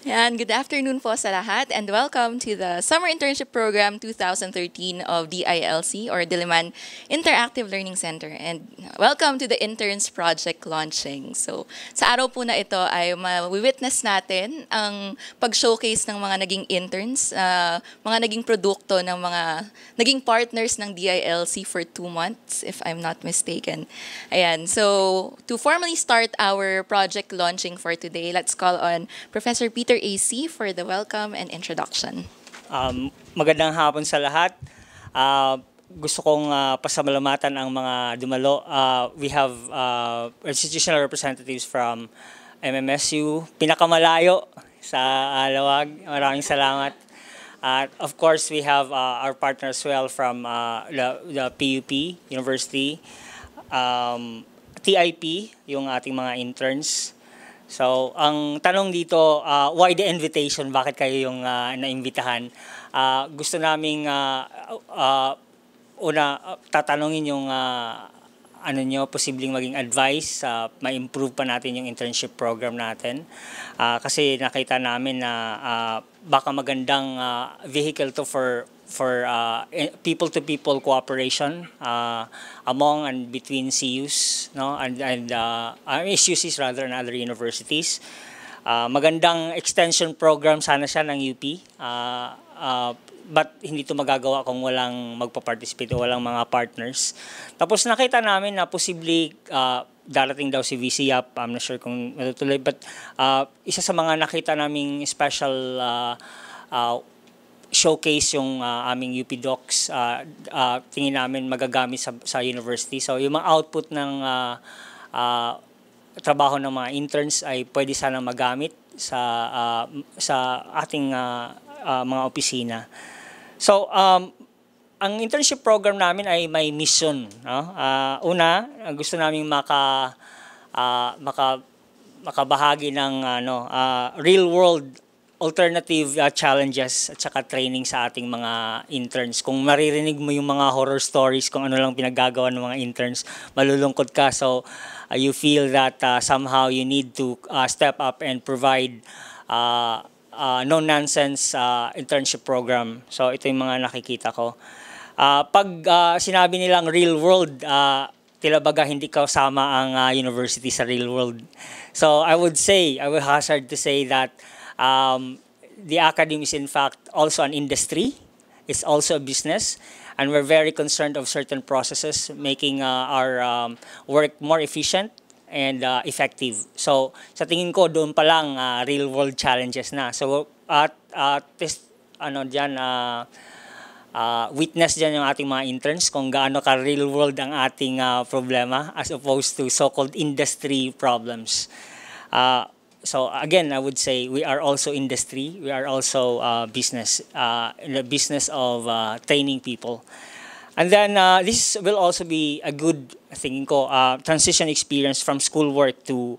And good afternoon po sa lahat and welcome to the Summer Internship Program 2013 of DILC or Diliman Interactive Learning Center. And welcome to the Interns Project launching. So sa araw po na ito ay ma-witness natin ang pag-showcase ng mga naging interns, mga naging produkto ng mga naging partners ng DILC for 2 months if I'm not mistaken. Ayan, so to formally start our project launching for today, let's call on Professor Peter AC for the welcome and introduction. Magandang hapon sa lahat. Gusto kong pasalamatan ang mga dumalo. We have institutional representatives from MMSU, pinakamalayo sa Lawag. Maraming salamat. Of course, we have our partner as well from the PUP University, TIP, yung ating mga interns. So, ang tanong dito, why the invitation? Bakit kayo yung naimbitahan? Gusto naming tatanungin yung posibleng maging advice, ma-improve pa natin yung internship program natin. Kasi nakita namin na baka magandang vehicle to for people-to-people cooperation among and between CUs, no, and SUCs rather and other universities. Magandang extension program sana siya ng UP, but hindi ito magagawa kung walang magpa-participate o walang mga partners. Tapos nakita namin na posibleng darating daw si VC Yap, I'm not sure kung matutuloy, but isa sa mga nakita naming special showcase yung aming UP Docs, tingin namin magagamit sa university. So yung mga output ng trabaho ng mga interns ay pwede sana magamit sa ating mga opisina. So ang internship program namin ay may mission, no? Una, gusto naming makabahagi ng real world alternative challenges at saka training sa ating mga interns. Kung maririnig mo yung mga horror stories kung ano lang pinaggagawa ng mga interns, malulungkot ka. So you feel that somehow you need to step up and provide no-nonsense internship program. So ito yung mga nakikita ko. Pag sinabi nilang real world, tila baga hindi kasama ang university sa real world. So I would hazard to say that the academy is in fact also an industry. It's also a business, and we're very concerned of certain processes making our work more efficient and effective. So sa tingin ko doon pa lang real world challenges na. So witness dyan yung ating mga interns kung gaano ka real world ang ating problema as opposed to so-called industry problems. So again, I would say we are also industry. We are also business, in the business of training people. And then this will also be a good, tingin ko, transition experience from schoolwork to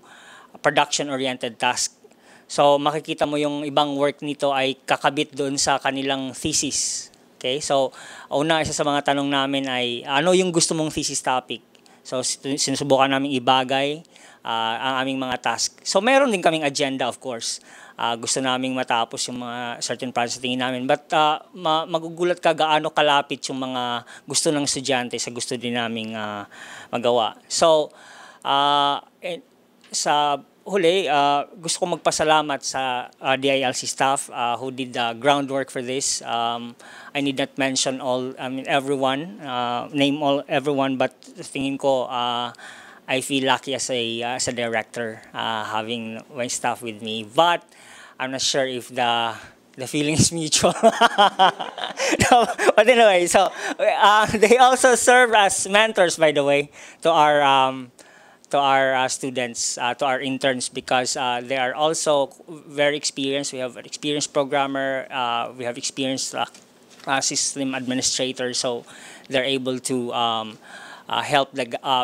production-oriented task. So makikita mo yung ibang work nito ay kakabit doon sa kanilang thesis. Okay? So una, isa sa mga tanong namin ay ano yung gusto mong thesis topic? So sinusubukan namin ibagay ang aming mga task. So meron din kaming agenda, of course. Gusto naming matapos yung mga certain projects tingin namin. But magugulat ka gaano kalapit yung mga gusto ng estudyante sa gusto din naming magawa. So sa huli, gusto ko magpasalamat sa DILC staff who did the groundwork for this. I need not mention everyone, name everyone, but tingin ko I feel lucky as a director having my staff with me, but I'm not sure if the feeling is mutual. No, but anyway, so they also serve as mentors, by the way, to our students, to our interns, because they are also very experienced. We have an experienced programmer, we have experienced system administrator, so they're able to help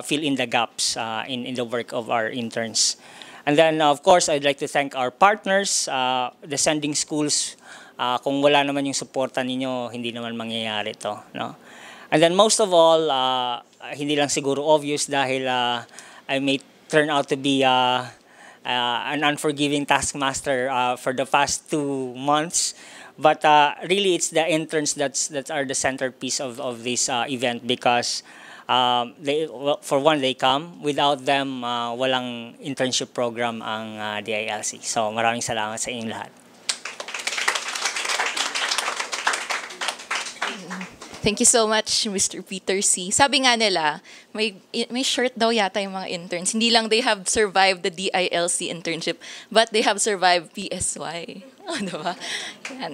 fill in the gaps in the work of our interns. And then, of course, I'd like to thank our partners, the sending schools. Kung wala naman yung suporta ninyo, hindi naman mangyayari to, no? And then, most of all, hindi lang siguro obvious dahil I may turn out to be an unforgiving taskmaster for the past 2 months. But really, it's the interns that are the centerpiece of this event because for one, they come. Without them, walang internship program ang DILC. So maraming salamat sa inyong lahat. Thank you so much, Mr. Peter C. Sabi nga nila, may shirt daw yata yung mga interns. Hindi lang they have survived the DILC internship, but they have survived PSY. Diba?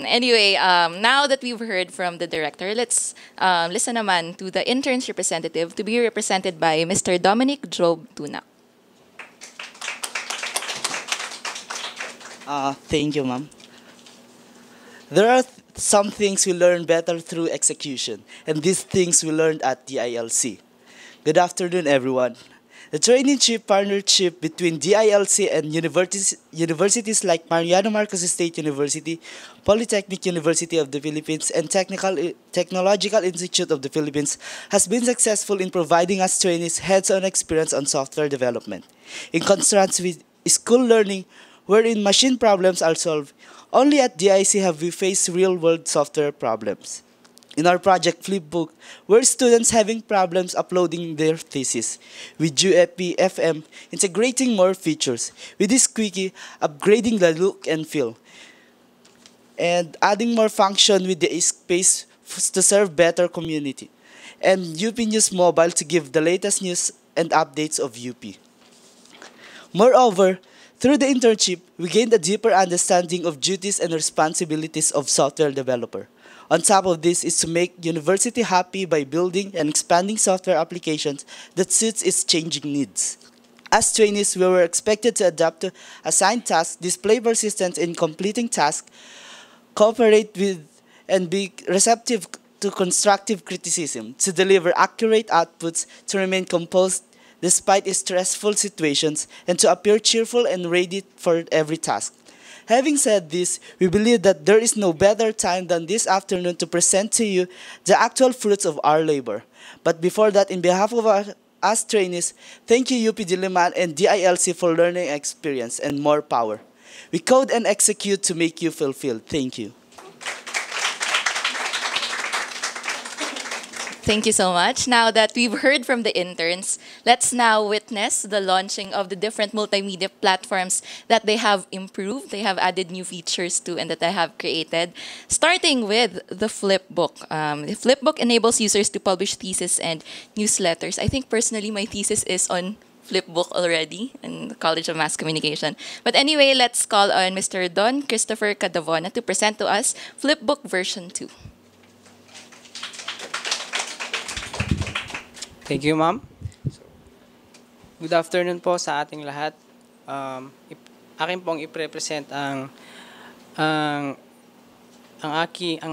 Anyway, now that we've heard from the director, let's listen naman to the interns representative to be represented by Mr. Dominic Job Tunac. Thank you, ma'am. There are some things we learn better through execution, and these things we learned at DILC. Good afternoon, everyone. The traineeship partnership between DILC and universities like Mariano Marcos State University, Polytechnic University of the Philippines, and Technological Institute of the Philippines has been successful in providing us trainees hands-on experience on software development. In contrast with school learning, wherein machine problems are solved, only at DIC have we faced real-world software problems. In our project Flipbook, we're students having problems uploading their thesis, with UFP FM integrating more features, with this quickie upgrading the look and feel, and adding more function with the space to serve better community, and UP News Mobile to give the latest news and updates of UP. Moreover, through the internship, we gained a deeper understanding of duties and responsibilities of software developer. On top of this is to make university happy by building and expanding software applications that suits its changing needs. As trainees, we were expected to adapt to assigned tasks, display persistence in completing tasks, cooperate with and be receptive to constructive criticism, to deliver accurate outputs, to remain composed despite stressful situations, and to appear cheerful and ready for every task. Having said this, we believe that there is no better time than this afternoon to present to you the actual fruits of our labor. But before that, in behalf of us trainees, thank you UP Diliman and DILC for learning experience and more power. We code and execute to make you fulfilled. Thank you. Thank you so much. Now that we've heard from the interns, let's now witness the launching of the different multimedia platforms that they have improved, they have added new features to, and that they have created. Starting with the Flipbook. The Flipbook enables users to publish theses and newsletters. I think personally my thesis is on Flipbook already in the College of Mass Communication. But anyway, let's call on Mr. Don Christopher Cadavona to present to us Flipbook version 2. Thank you, ma'am. Good afternoon po sa ating lahat. Akin pong i-present ang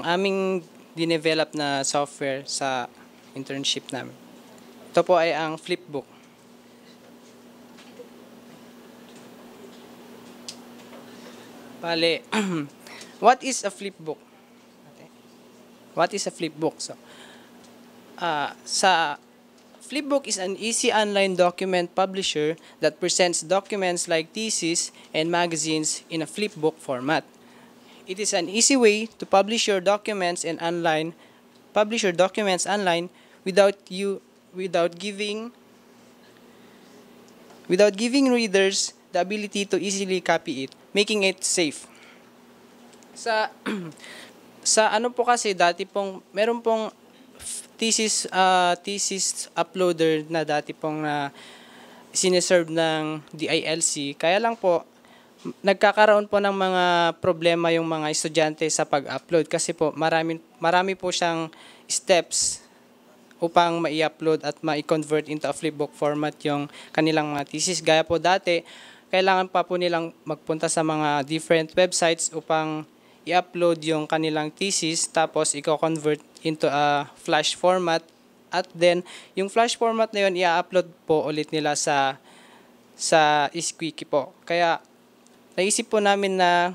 aming dinevelop na software sa internship namin. Ito po ay ang Flipbook. Bale, what is a Flipbook? Okay. What is a Flipbook? So, sa Flipbook is an easy online document publisher that presents documents like theses and magazines in a flipbook format. It is an easy way to publish your documents online without giving readers the ability to easily copy it, making it safe. Sa ano po kasi dati pong meron pong thesis uploader na dati pong sineserve ng DILC. Kaya lang po, nagkakaroon po ng mga problema yung mga estudyante sa pag-upload kasi po marami po siyang steps upang ma-upload at ma-convert into a flipbook format yung kanilang mga thesis. Gaya po dati, kailangan pa po nilang magpunta sa mga different websites upang i-upload yung kanilang thesis tapos i-convert into a flash format at then yung flash format na yun i-upload po ulit nila sa Squeaky po. Kaya naisip po namin na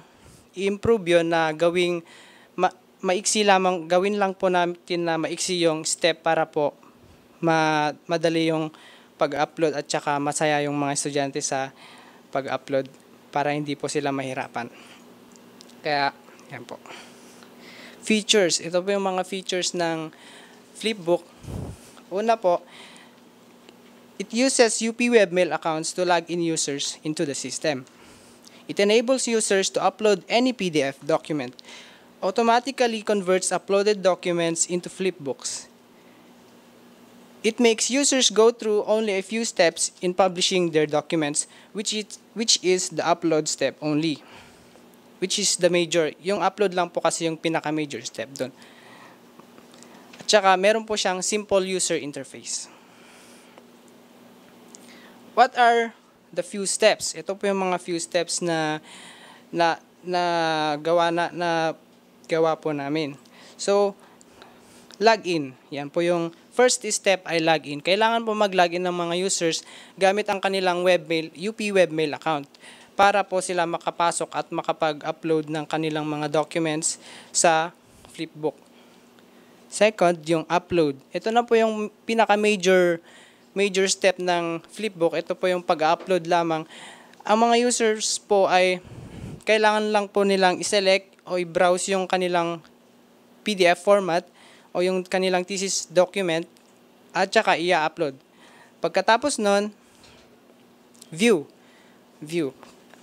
i-improve yun na gawin lang po natin na maiksi yung step para po madali yung pag-upload at saka masaya yung mga estudyante sa pag-upload para hindi po sila mahirapan. Kaya, yan po. Features. Ito po yung mga features ng Flipbook. Una po, it uses UP webmail accounts to log in users into the system. It enables users to upload any PDF document, automatically converts uploaded documents into flipbooks. It makes users go through only a few steps in publishing their documents, which is the upload step only. Which is the major. Yung upload lang po kasi yung pinaka-major step doon. At saka meron po siyang simple user interface. What are the few steps? Ito po yung mga few steps na gawa po namin. So, login. Yan po yung first step ay login. Kailangan po mag-login ng mga users gamit ang kanilang webmail, UP webmail account para po sila makapasok at makapag-upload ng kanilang mga documents sa Flipbook. Second, yung upload. Ito na po yung pinaka-major step ng Flipbook. Ito po yung pag-upload lamang. Ang mga users po ay kailangan lang po nilang i-select o i-browse yung kanilang PDF format o yung kanilang thesis document at saka i-upload. Pagkatapos nun, view.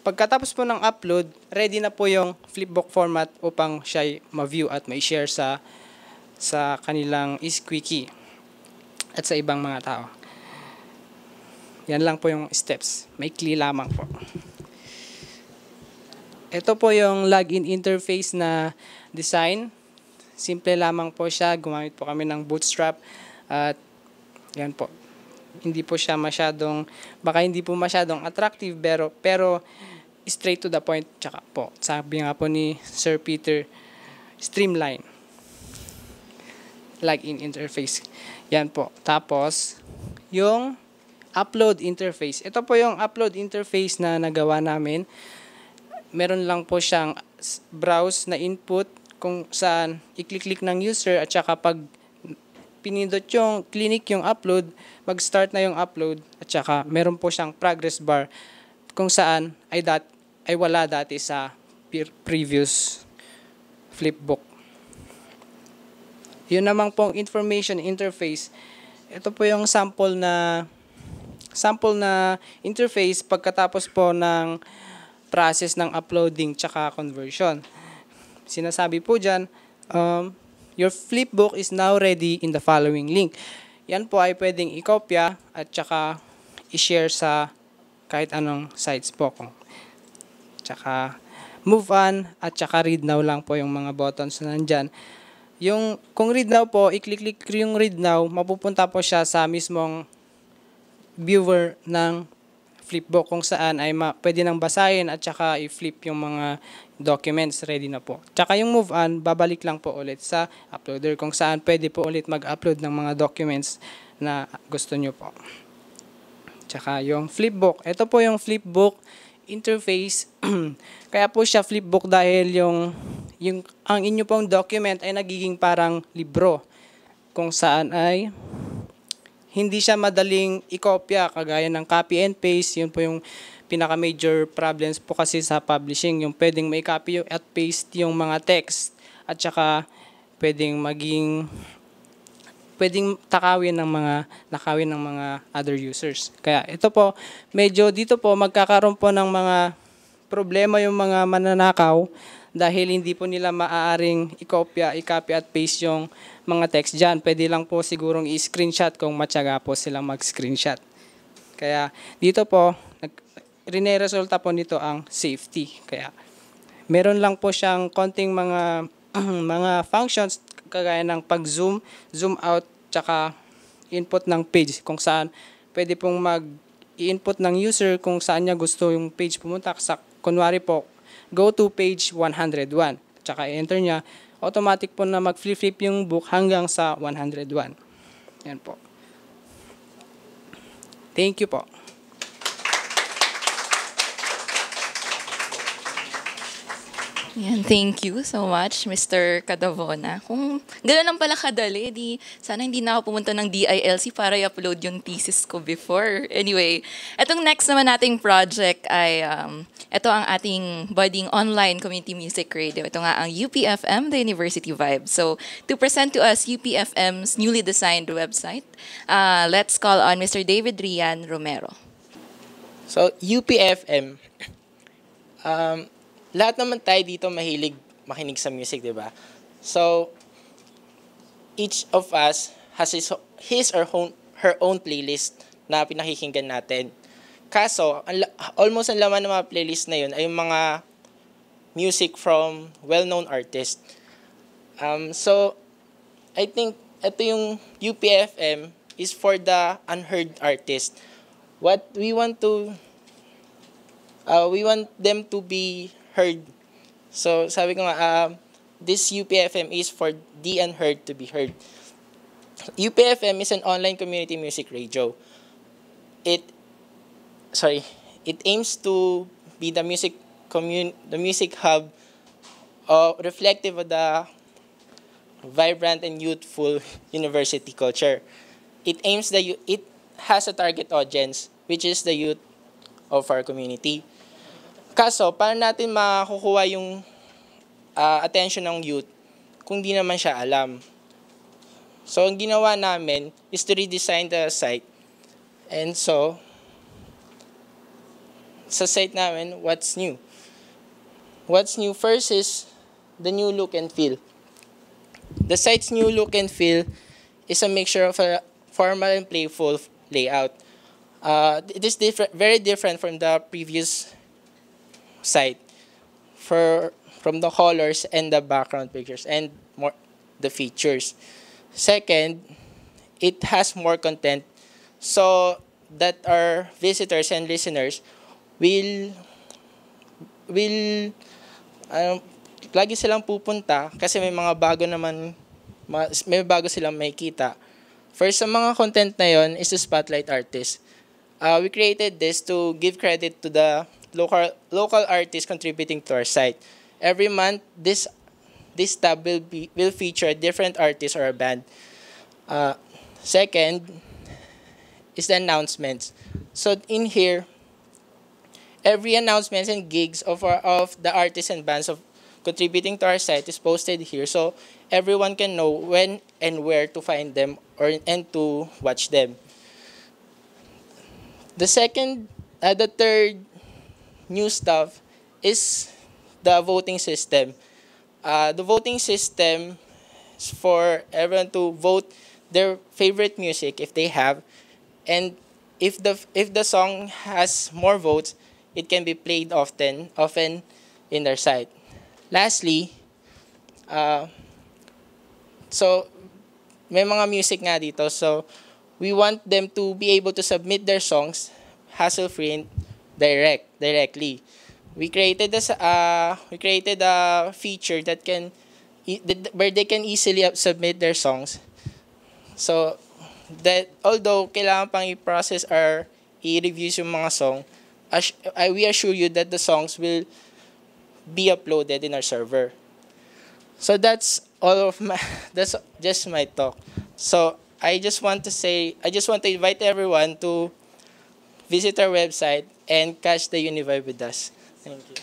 Pagkatapos po ng upload, ready na po yung Flipbook format upang siya ma-view at ma-share sa kanilang squeaky at sa ibang mga tao. Yan lang po yung steps. Maikli lamang po. Ito po yung login interface na design. Simple lamang po siya. Gumamit po kami ng Bootstrap. At yan po. Hindi po masyadong attractive pero straight to the point. Tsaka po, sabi nga po ni Sir Peter, streamline. Login interface. Yan po. Tapos, yung upload interface. Ito po yung upload interface na nagawa namin. Meron lang po siyang browse na input kung saan i-click ng user at saka pag pinindot yung clinic yung upload, mag-start na yung upload at saka meron po siyang progress bar kung saan ay wala dati sa previous Flipbook. Yun namang pong information interface. Ito po yung sample na interface pagkatapos po ng process ng uploading tsaka conversion. Sinasabi po dyan, your Flipbook is now ready in the following link. Yan po ay pwedeng i-kopya at tsaka i-share sa kahit anong sites po. Tsaka move on at tsaka read now lang po yung mga buttons na nandyan. Kung read now po, i-click yung read now, mapupunta po siya sa mismong viewer ng Flipbook kung saan ay pwede nang basahin at saka i-flip yung mga documents, ready na po. Tsaka yung move on, babalik lang po ulit sa uploader kung saan pwede po ulit mag-upload ng mga documents na gusto nyo po. Tsaka yung Flipbook, ito po yung Flipbook interface. Kaya po siya Flipbook dahil ang inyo pong document ay nagiging parang libro kung saan ay hindi siya madaling i-kopya kagaya ng copy and paste. Yun po yung pinaka-major problems po kasi sa publishing. Yung pwedeng may copy at paste yung mga text at saka pwedeng nakawin ng mga other users. Kaya ito po, medyo dito po magkakaroon po ng mga problema yung mga mananakaw dahil hindi po nila maaaring i-copy at paste yung mga text dyan. Pwede lang po sigurong i-screenshot kung matyaga po silang mag-screenshot. Kaya dito po, resulta po nito ang safety. Kaya meron lang po siyang konting mga functions kagaya ng pag-zoom, zoom out, tsaka input ng page kung saan pwede pong mag-input ng user kung saan niya gusto yung page pumunta. Kunwari po, go to page 101. Tsaka enter niya, automatic po na mag-flip yung book hanggang sa 101. Yan po. Thank you po. Yan, thank you so much, Mr. Cadavona. Kung gano'n lang pala kadali, di, sana hindi na ako pumunta ng DILC para i-upload yung thesis ko before. Anyway, etong next naman nating project ay, ito ang ating budding online community music radio. Ito nga ang UPFM, the University Vibe. So, to present to us UPFM's newly designed website, let's call on Mr. David Rian Romero. So, UPFM, lahat naman tayo dito mahilig makinig sa music, di ba? So, each of us has his or her own playlist na pinakikinggan natin. Kaso, almost ang laman ng mga playlist na yun ay yung mga music from well-known artists. So, I think ito yung UPFM is for the unheard artist. What we want them to be heard. So, sabi ko nga, this UPFM is for the unheard to be heard. UPFM is an online community music radio. It aims to be the music hub, reflective of the vibrant and youthful university culture. It has a target audience, which is the youth of our community. Kaso, paano natin makukuha yung attention ng youth kung di naman siya alam? So, ang ginawa namin is to redesign the site. And so, sa site namin, what's new? What's new first is the new look and feel. The site's new look and feel is a mixture of a formal and playful layout. It is very different from the previous site from the colors and the background pictures and more the features. Second, it has more content so that our visitors and listeners will lagi silang pupunta kasi may mga bago naman, may bago silang makikita. First, sa mga content na yon is the spotlight artist. We created this to give credit to the local artists contributing to our site. Every month, this tab will feature a different artist or a band. Second is the announcements. So in here, every announcements and gigs of the artists and bands of contributing to our site is posted here, so everyone can know when and where to find them and to watch them. The third new stuff is the voting system. The voting system is for everyone to vote their favorite music if they have, and if the song has more votes, it can be played often in their site. Lastly, so may mga music nga dito, so we want them to be able to submit their songs hassle-free and directly. We created a feature where they can easily submit their songs. So that although kailangan pang i-process or i-review yung mga song, we assure you that the songs will be uploaded in our server. So that's just my talk. So I just want to invite everyone to visit our website and catch the Univibe with us. Thank you.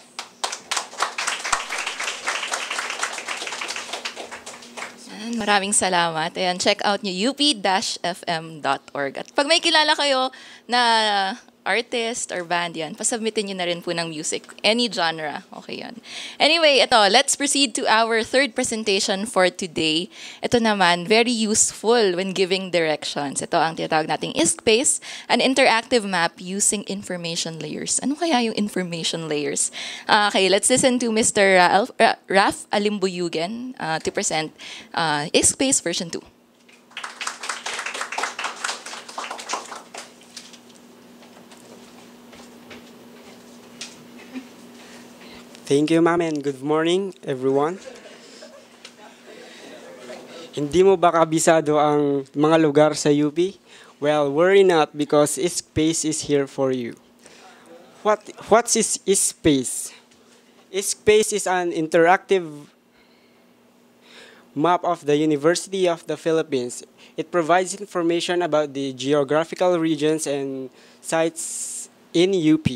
Maraming salamat. Ayan, check out nyo up-fm.org. At pag may kilala kayo na artist or band yan, pasubmitin nyo na rin po ng music. Any genre. Okay yan. Anyway, ito, let's proceed to our third presentation for today. Ito naman, very useful when giving directions. Ito ang tinatawag nating ISCPACE, an interactive map using information layers. Ano kaya yung information layers? Okay, let's listen to Mr. Raf Alimbuyugen to present ISCPACE version 2. Thank you, ma'am, and good morning, everyone. Hindi mo ba kabisado ang mga lugar sa UP? Well, worry not because ISCPACE is here for you. What is ISCPACE? Space is an interactive map of the University of the Philippines. It provides information about the geographical regions and sites in UP.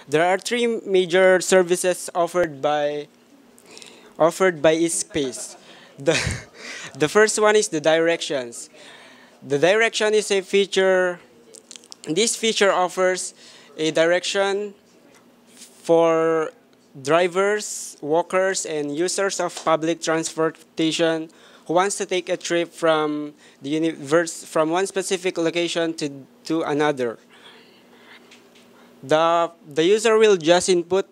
There are three major services offered by Space. The, the first one is the directions. The direction is a feature. This feature offers a direction for drivers, walkers, and users of public transportation who wants to take a trip from from one specific location to another. The user will just input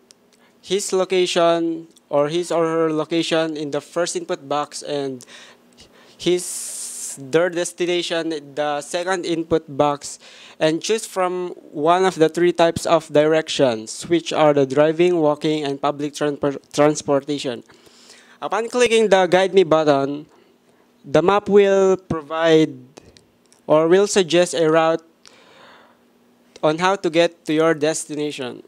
his location or his or her location in the first input box and their destination in the second input box and choose from one of the three types of directions, which are the driving, walking, and public transportation. Upon clicking the Guide Me button, the map will provide or will suggest a route on how to get to your destination.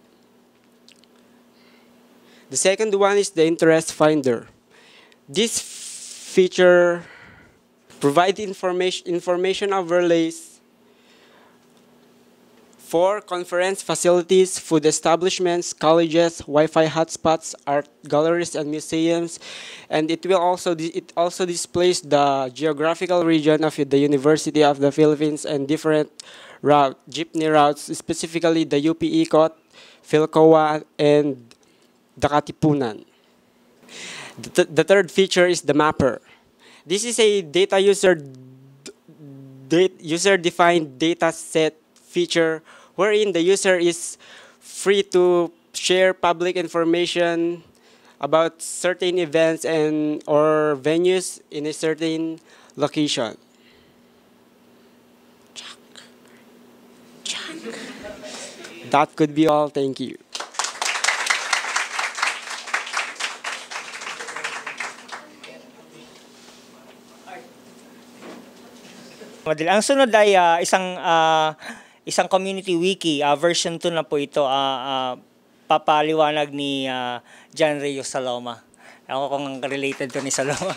The second one is the Interest Finder. This feature provides information overlays for conference facilities, food establishments, colleges, Wi-Fi hotspots, art galleries, and museums, and it also displays the geographical region of the University of the Philippines and different jeepney routes, specifically the UP Ikot, Philcoa, and the Katipunan. The third feature is the Mapper. This is a user-defined data set feature wherein the user is free to share public information about certain events and or venues in a certain location. That could be all. Thank you. Ang sunod ay isang community wiki, version 2 na po ito, papaliwanag ni John Rio Saloma. Ako kung related to ni Saloma.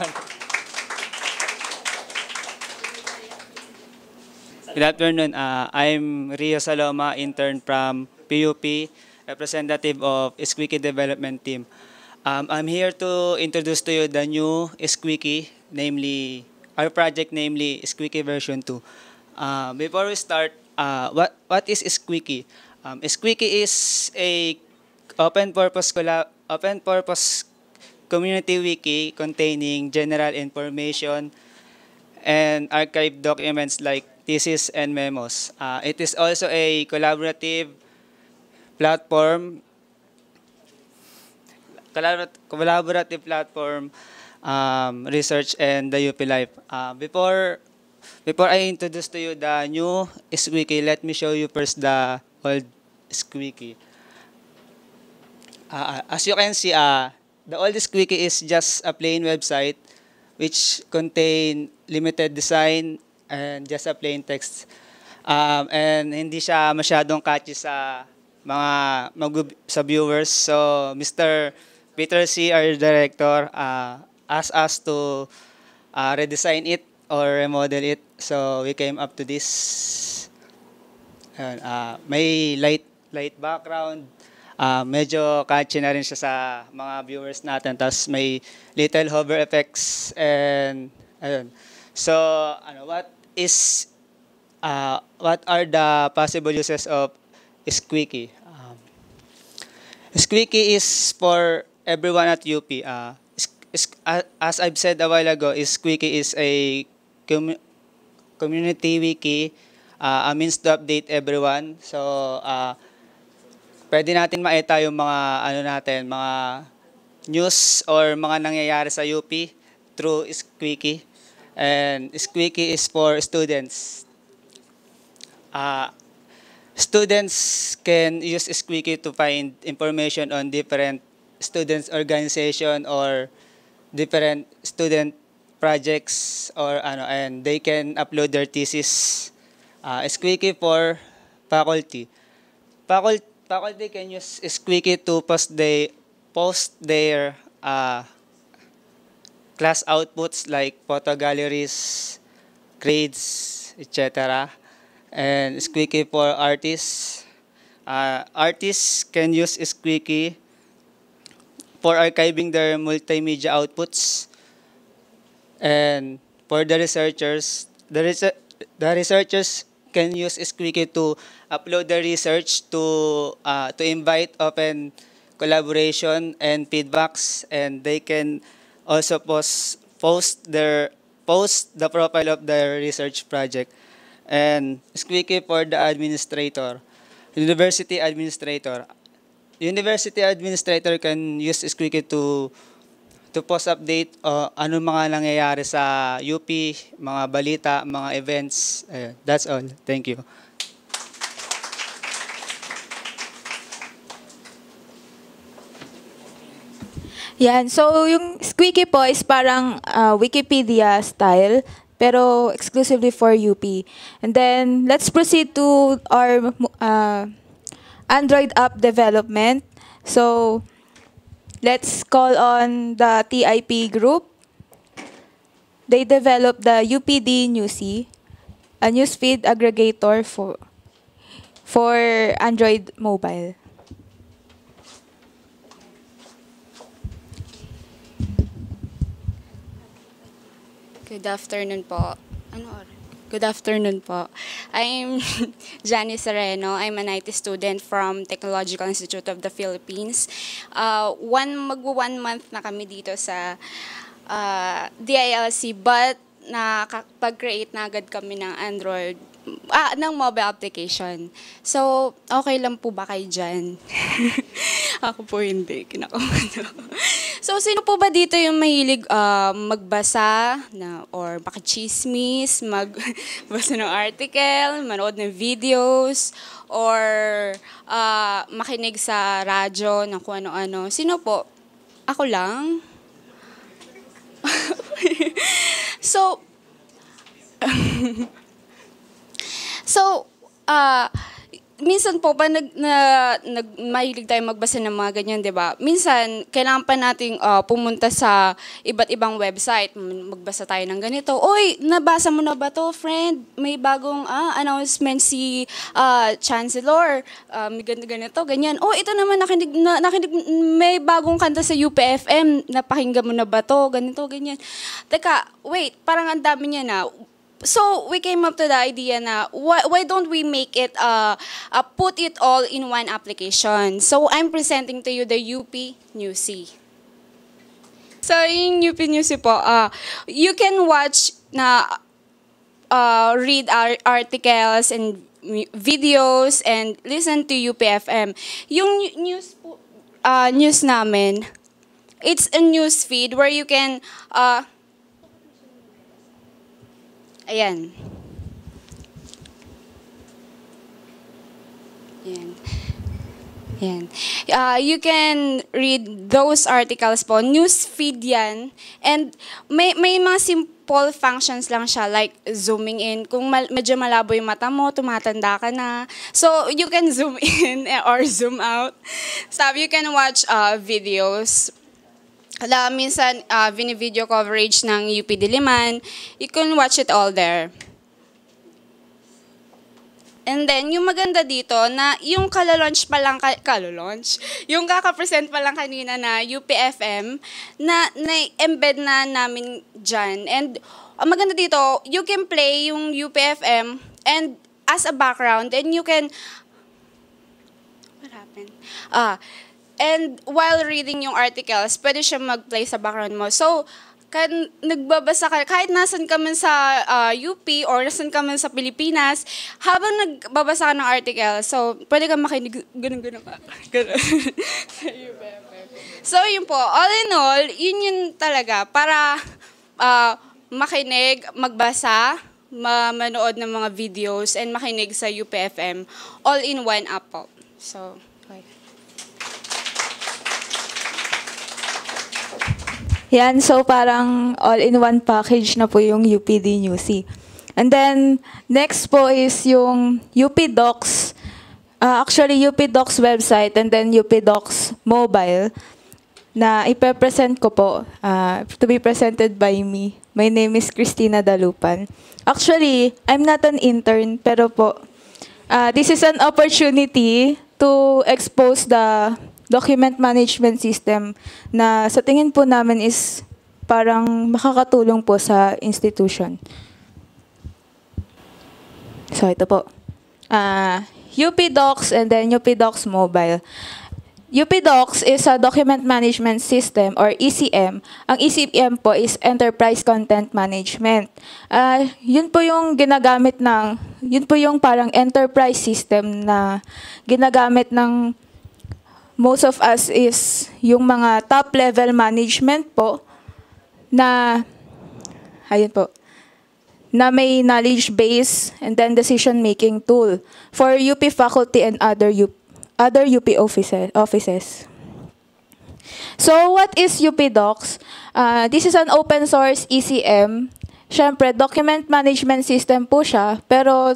Good afternoon. I'm Rio Saloma, intern from PUP, representative of Squeaky Development Team. I'm here to introduce to you the new Squeaky, namely our project, namely Squeaky version 2. Before we start, what is Squeaky? Squeaky is a open-purpose community wiki containing general information and archived documents like thesis and memos. It is also a collaborative platform, research and the UP Life. Before I introduce to you the new Squeaky, let me show you first the old Squeaky. As you can see, the old Squeaky is just a plain website which contain limited design and just a plain text. And hindi siya masyadong catchy sa sa viewers. So Mr. Peter C., our director, asked us to redesign it or remodel it. So we came up to this. May light background. Medyo catchy na rin siya sa mga viewers natin. Tapos may little hover effects and ayun. So what are the possible uses of Squeaky? Squeaky is for everyone at UP. As I've said a while ago, Squeaky is a community wiki, a means to update everyone. So pwede natin makita yung mga news or mga nangyayari sa UP through Squeaky. And Squeaky is for students. Students can use Squeaky to find information on different students' organization or different student projects and they can upload their thesis. Squeaky for faculty. Faculty can use Squeaky to post post their class outputs like photo galleries, grades, etc. And Squeaky for artists. Artists can use Squeaky for archiving their multimedia outputs. And for the researchers, the researchers can use Squeaky to upload the research to invite open collaboration and feedbacks, and they can also post the profile of their research project. And Squeaky for the administrator, university administrator. University administrator can use Squeaky to post update ano mga nangyayari sa UP, mga balita, mga events. That's all. Thank you. Yan. So, yung Squeaky po is parang Wikipedia style, pero exclusively for UP. And then, let's proceed to our Android app development. So, let's call on the TIP group. They developed the UPD Newsy, a newsfeed aggregator for Android mobile. Good afternoon po. Good afternoon po. I'm Janice Sereno. I'm an IT student from Technological Institute of the Philippines. Magwa 1 month na kami dito sa DILC, but nakapag-create na agad kami ng ng mobile application. So, okay lang po ba kayo dyan? Ako po hindi. So, sino po ba dito yung mahilig magbasa or makichismis, magbasa ng article, manood ng videos, or makinig sa radyo ng kung ano-ano? Sino po? Ako lang? Minsan po pa mahilig tayo magbasa ng mga ganyan, 'di ba? Minsan kailangan pa nating pumunta sa iba't ibang website, magbasa tayo ng ganito. Oy, nabasa mo na ba 'to, friend? May bagong announcement si Chancellor. May ganito, ganyan. Oh, ito naman nakinig may bagong kanta sa UPFM. Napakinggan mo na ba 'to? Ganito, ganyan. Teka, wait, parang ang dami niya na. So, we came up to the idea na, why don't we make it, put it all in one application? So, I'm presenting to you the UP Newsy. So, in UP Newsy po, you can watch read articles and videos and listen to UPFM. Yung news namin, it's a news feed where you can, ayan. Yan. You can read those articles po. News feed yan. And may mga simple functions lang siya, like zooming in. Kung medyo malabo yung mata mo, tumatanda ka na. So, you can zoom in or zoom out. So, you can watch videos. Minsan, video coverage ng UP Diliman. You can watch it all there. And then, yung maganda dito, na yung yung kaka-present pa lang kanina na UPFM, na embed na namin dyan. And ang maganda dito, you can play yung UPFM and as a background, and you can, what happened? And while reading yung articles, pwede siya mag-play sa background mo. So, nagbabasa ka, kahit nasan ka man sa UP or nasan ka man sa Pilipinas, habang nagbabasa ka ng article, so, pwede ka makinig, ganun ka. So, yun po. All in all, yun talaga. Para makinig, magbasa, manood ng mga videos, and makinig sa UPFM, all in one app po. So, okay. Yan, so parang all-in-one package na po yung UPD Newsy. And then, next po is yung UP Docs. Actually, UP Docs website and then UP Docs mobile. na ipe-present ko po, to be presented by me. My name is Christina Dalupan. Actually, I'm not an intern, pero po, this is an opportunity to expose the document management system na sa tingin po namin is parang makakatulong po sa institution. So ito po. UP Docs and then UP Docs Mobile. UP Docs is a document management system or ECM. Ang ECM po is Enterprise Content Management. Yun po yung ginagamit yun po yung parang enterprise system na ginagamit ng most of us is yung mga top level management po na, ayun po, na may knowledge base and then decision making tool for UP faculty and other UP offices. So what is UP Docs? This is an open source ECM. Siyempre, document management system po siya, pero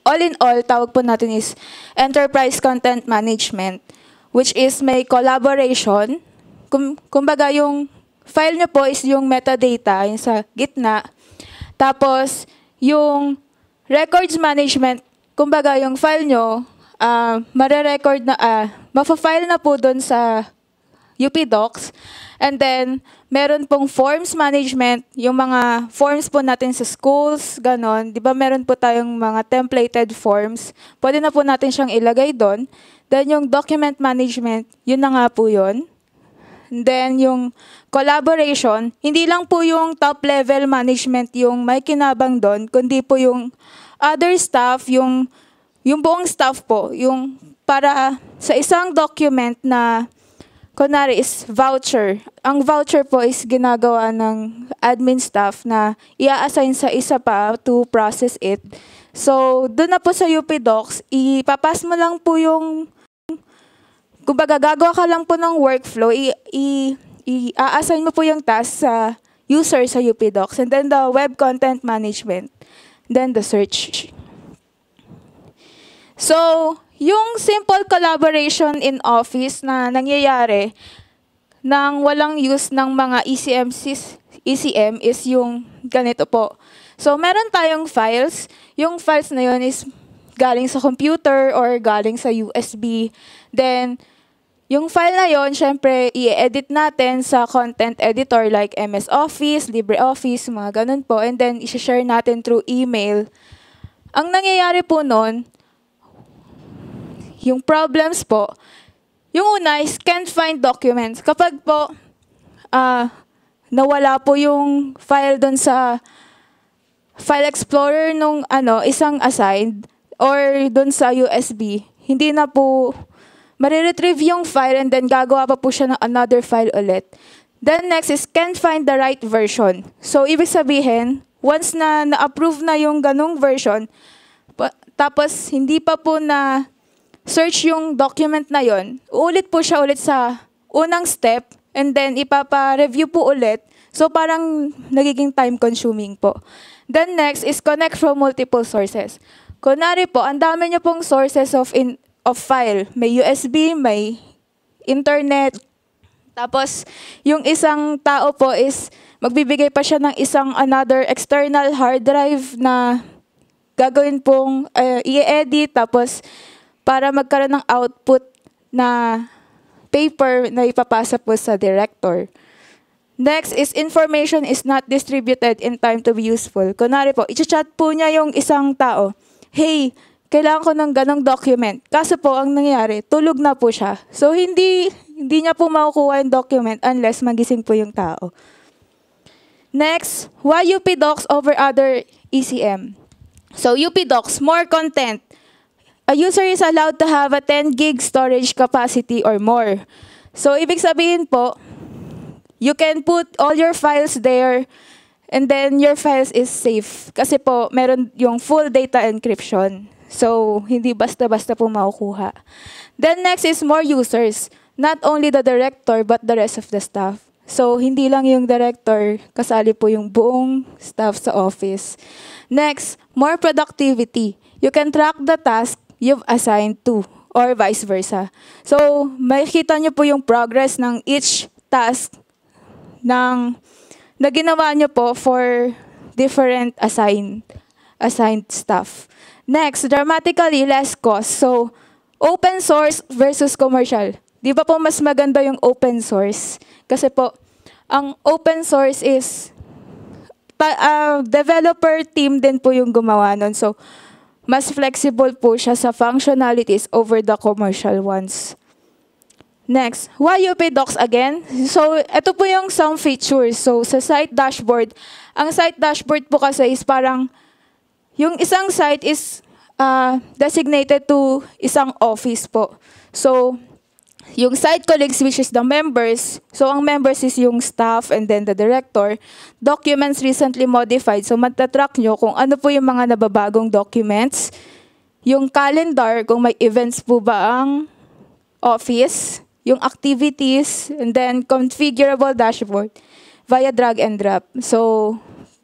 all in all, tawag po natin is Enterprise Content Management, which is may collaboration. Kumbaga yung file nyo po is yung metadata, yung sa gitna. Tapos, yung records management, kumbaga yung file nyo, mare-record na, mafa-file na po doon sa UP Docs. And then, meron pong forms management, yung mga forms po natin sa schools, ganon. Di ba meron po tayong mga templated forms. Pwede na po natin siyang ilagay doon. Then, yung document management, yun na nga po yun. And then, yung collaboration, hindi lang po yung top-level management yung may kinabang doon, kundi po yung other staff, yung buong staff po, yung para sa isang document na, kunwari is voucher. Ang voucher po is ginagawa ng admin staff na i-assign sa isa pa to process it. So, doon na po sa UP Docs, ipapas mo lang po yung, kumbaga gagawa ka lang po ng workflow, i-assign mo po yung task sa user sa UP Docs, and then the web content management, then the search. So, yung simple collaboration in Office na nangyayari nang walang use ng mga ECM is yung ganito po. So, meron tayong files. Yung files na yun is galing sa computer or galing sa USB. Then, yung file na yun, syempre, i-edit natin sa content editor like MS Office, LibreOffice, mga ganun po. And then, i-share natin through email. Ang nangyayari po nun, yung problems po, yung una is can't find documents. Kapag po nawala po yung file doon sa file explorer nung isang assigned or doon sa USB, hindi na po mariretrieve yung file and then gagawa pa po siya ng another file ulit. Then next is can't find the right version. So ibig sabihin, once na na-approve na yung ganung version, tapos hindi pa po na search yung document na yon, uulit po siya ulit sa unang step and then ipapa-review po ulit. So parang nagiging time-consuming po. Then next is connect from multiple sources. Kunwari po, ang dami niyo pong sources of file. May USB, may internet. Tapos yung isang tao po is magbibigay pa siya ng isang another external hard drive na gagawin pong i-edit, tapos para magkaroon ng output na paper na ipapasa po sa director. Next is information is not distributed in time to be useful. Kunwari po, i-chat po niya yung isang tao, hey, kailangan ko ng ganong document. Kaso po, ang nangyayari, tulog na po siya. So, hindi niya po makukuha yung document unless magising po yung tao. Next, why UP Docs over other ECM? So, UP Docs, more content. A user is allowed to have a 10 gig storage capacity or more. So, ibig sabihin po, you can put all your files there and then your files is safe. Kasi po, meron yung full data encryption. So, hindi basta-basta po makukuha. Then next is more users. Not only the director but the rest of the staff. So, hindi lang yung director, kasali po yung buong staff sa office. Next, more productivity. You can track the task you've assigned to. or vice versa. So, makikita nyo po yung progress ng each task na ginawa nyo po for different assigned stuff. Next, dramatically less cost. So, open source versus commercial. Di ba po mas maganda yung open source? Kasi po, ang open source is developer team din po yung gumawa nun. So, mas flexible po siya sa functionalities over the commercial ones. Next, why UP Docs again? So, ito po yung some features. So, sa site dashboard, ang site dashboard po kasi is parang, yung isang site is designated to isang office po. So, yung site colleagues, which is the members, so ang members is yung staff and then the director, documents recently modified. So, matatrack nyo kung ano po yung mga nababagong documents. Yung calendar, kung may events po ba ang office, yung activities, and then configurable dashboard via drag and drop. So,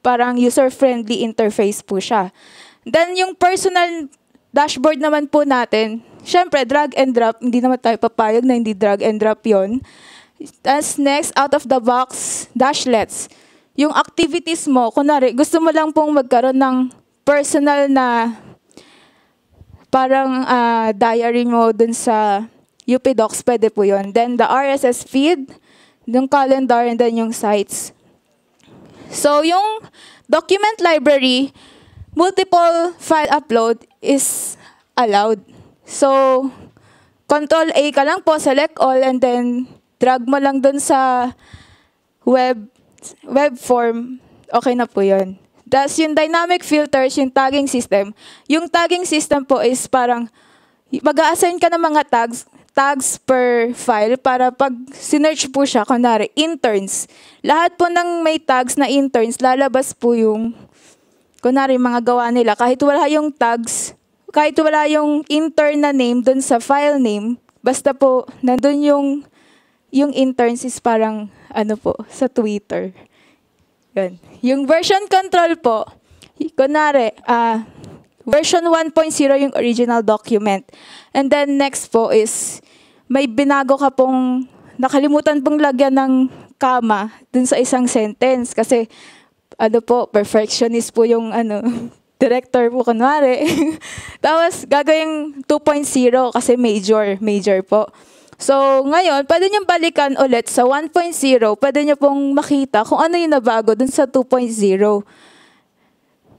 parang user-friendly interface po siya. Then, yung personal dashboard naman po natin, syempre, drag and drop, hindi naman tayo papayag na hindi drag and drop yon. Tapos next, out of the box, dashlets. Yung activities mo, kunwari, gusto mo lang pong magkaroon ng personal na parang diary mo dun sa UP Docs, pwede po yun. Then the RSS feed, yung calendar, and then yung sites. So yung document library, multiple file upload is allowed. So, Control A ka lang po, select all, and then drag mo lang dun sa web form, okay na po yun. Tapos yung dynamic filters, yung tagging system. Yung tagging system po is parang mag-a-assign ka ng mga tags per file para pag sinearch po siya, kunwari, interns. Lahat po ng may tags na interns, lalabas po yung, kunwari, mga gawa nila. Kahit wala yung tags, kahit wala yung intern na name dun sa file name, basta po, nandun yung interns is parang, sa Twitter. Yun. Yung version control po, kunwari, version 1.0 yung original document. And then next po is, may binago ka pong, nakalimutan pong lagyan ng comma dun sa isang sentence. Kasi, perfectionist po yung, director po kunwari. Tapos, gagawin 2.0 kasi major po. So, ngayon, pwede nyo balikan ulit sa 1.0, pwede nyo pong makita kung ano yung nabago dun sa 2.0.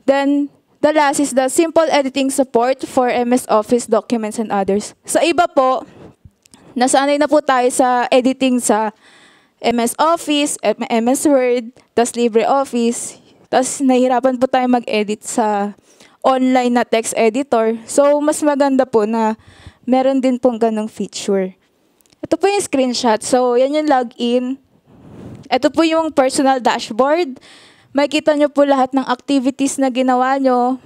Then, the last is the simple editing support for MS Office documents and others. Sa iba po, nasanay na po tayo sa editing sa MS Office, MS Word, tas LibreOffice. Tas nahihirapan po tayo mag-edit sa online na text editor. So, mas maganda po na meron din pong ganong feature. Ito po yung screenshot. So, yan yung login. Ito po yung personal dashboard. Makikita nyo po lahat ng activities na ginawa nyo.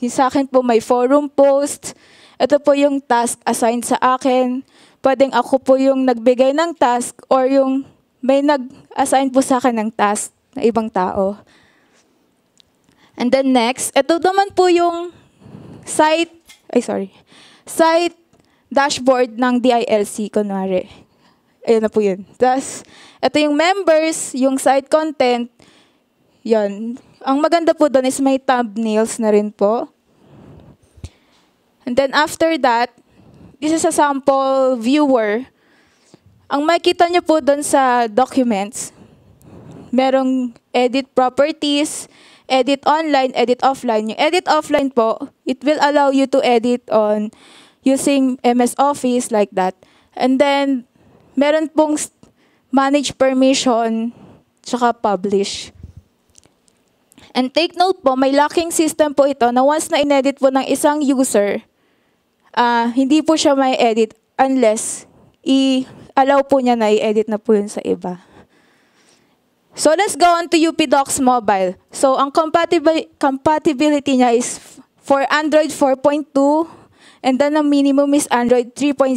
Yung sa akin po may forum post. Ito po yung task assigned sa akin. Pwedeng ako po yung nagbigay ng task or yung may nag-assign po sa akin ng task na ibang tao. And then next, ito naman po yung site dashboard ng DILC, kunwari. Ayun na po yun. Tapos, ito yung members, yung site content. Yan. Ang maganda po doon is may thumbnails na rin po. And then after that, this is a sample viewer. Ang makikita nyo po doon sa documents, merong edit properties, edit online, edit offline. Yung edit offline po, it will allow you to edit on using MS Office like that. And then, meron pong manage permission, tsaka publish. And take note po, may locking system po ito na once na inedit po ng isang user, hindi po siya may edit unless i-allow po niya na i-edit na po yun sa iba. So let's go on to UP Docs Mobile. So ang compatibility niya is for Android 4.2 and then ang minimum is Android 3.0.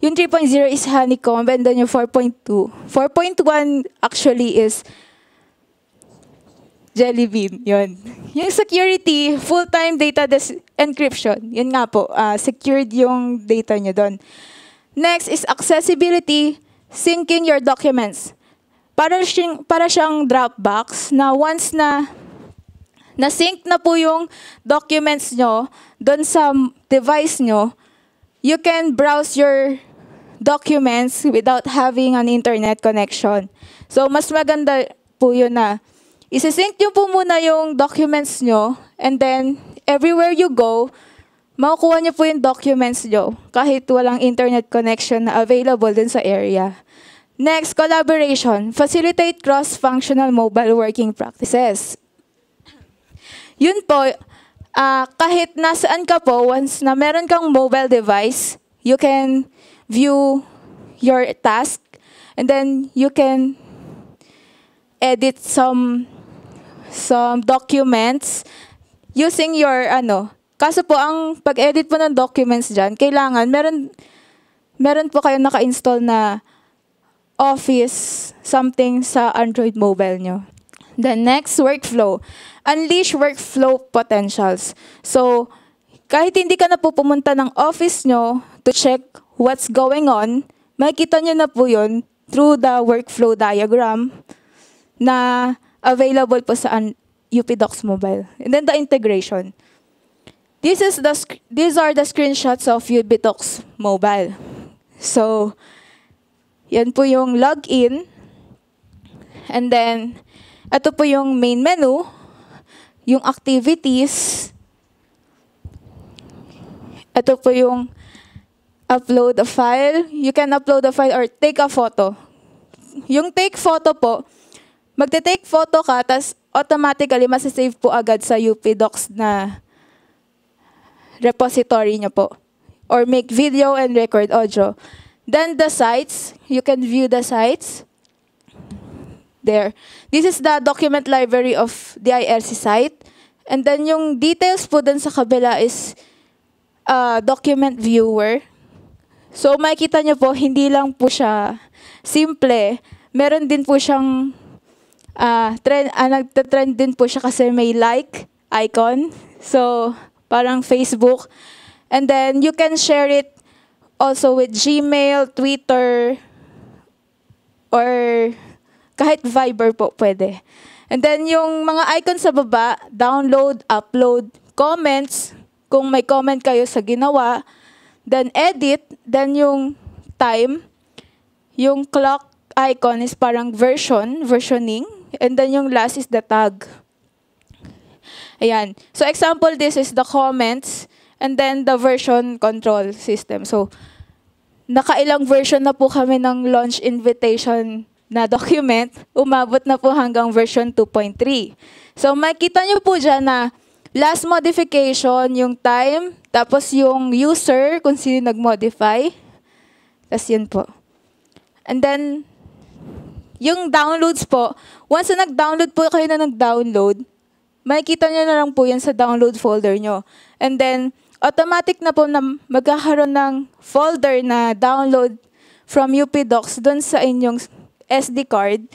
Yung 3.0 is honeycomb and then yung 4.2. 4.1 actually is Jelly Bean, yun. Yung security, full-time data encryption. Yun nga po, secured yung data nyo doon. Next is accessibility, syncing your documents. Para siyang Dropbox na once na na-sync na po yung documents nyo doon sa device nyo, you can browse your documents without having an internet connection. So, mas maganda po yun na isi-sync nyo po muna yung documents nyo and then everywhere you go, makukuha nyo po yung documents nyo kahit walang internet connection na available dun sa area. Next, collaboration. Facilitate cross-functional mobile working practices. Yun po, kahit nasaan ka po, once na meron kang mobile device, you can view your task and then you can edit some documents using your Kaso po, ang pag-edit po ng documents dyan, kailangan, meron po kayo naka-install na Office something sa Android mobile nyo. The next, workflow. Unleash workflow potentials. So, kahit hindi ka na po pumunta ng office nyo to check what's going on, makikita nyo na po yun through the workflow diagram na available po sa UP Docs Mobile. And then the integration. These are the screenshots of UP Docs Mobile. So, yan po yung login. And then, ito po yung main menu, yung activities. Ito po yung upload a file. You can upload a file or take a photo. Yung take photo po, magte-take photo ka, tas automatically masasave po agad sa UP Docs na repository nyo po. Or make video and record audio. Then the sites, you can view the sites. There. This is the document library of the DILC site. And then yung details po dun sa kabila is document viewer. So makikita nyo po, hindi lang po siya simple. Meron din po siyang nagtatrend din po siya kasi may like icon. So parang Facebook. And then you can share it also with Gmail, Twitter, or kahit Viber po pwede. And then yung mga icons sa baba, download, upload, comments, kung may comment kayo sa ginawa, then edit, then yung time, yung clock icon is parang versioning, and then yung last is the tag. Ayan. So example, this is the comments, and then the version control system. So, nakailang version na po kami ng launch invitation na document. Umabot na po hanggang version 2.3. So, makikita nyo po dyan na last modification, yung time, tapos yung user, kung sino nag-modify. Tapos yun po. And then, yung downloads po, once na nag-download po kayo na nag-download, makikita nyo na lang po yan sa download folder nyo. And then, automatic na po na magkakaroon ng folder na download from UP Docs doon sa inyong SD card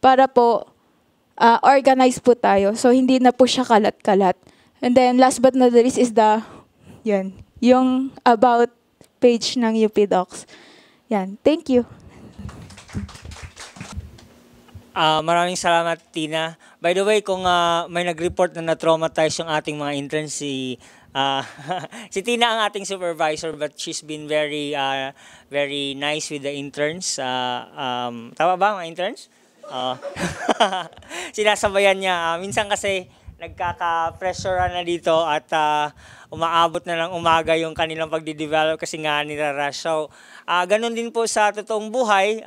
para po organize po tayo. So, hindi na po siya kalat-kalat. And then, last but not least is yung about page ng UP Docs. Yan. Thank you. Maraming salamat, Tina. By the way, kung may nag-report na na-traumatize yung ating mga interns, si Tina ang ating supervisor, but she's been very nice with the interns. Tama ba mga interns? Sinasabayan niya. Minsan kasi nagkaka-pressure na dito at umaabot na ng umaga yung kanilang pagdi-develop kasi nga nirarush. So, ganun din po sa totoong buhay.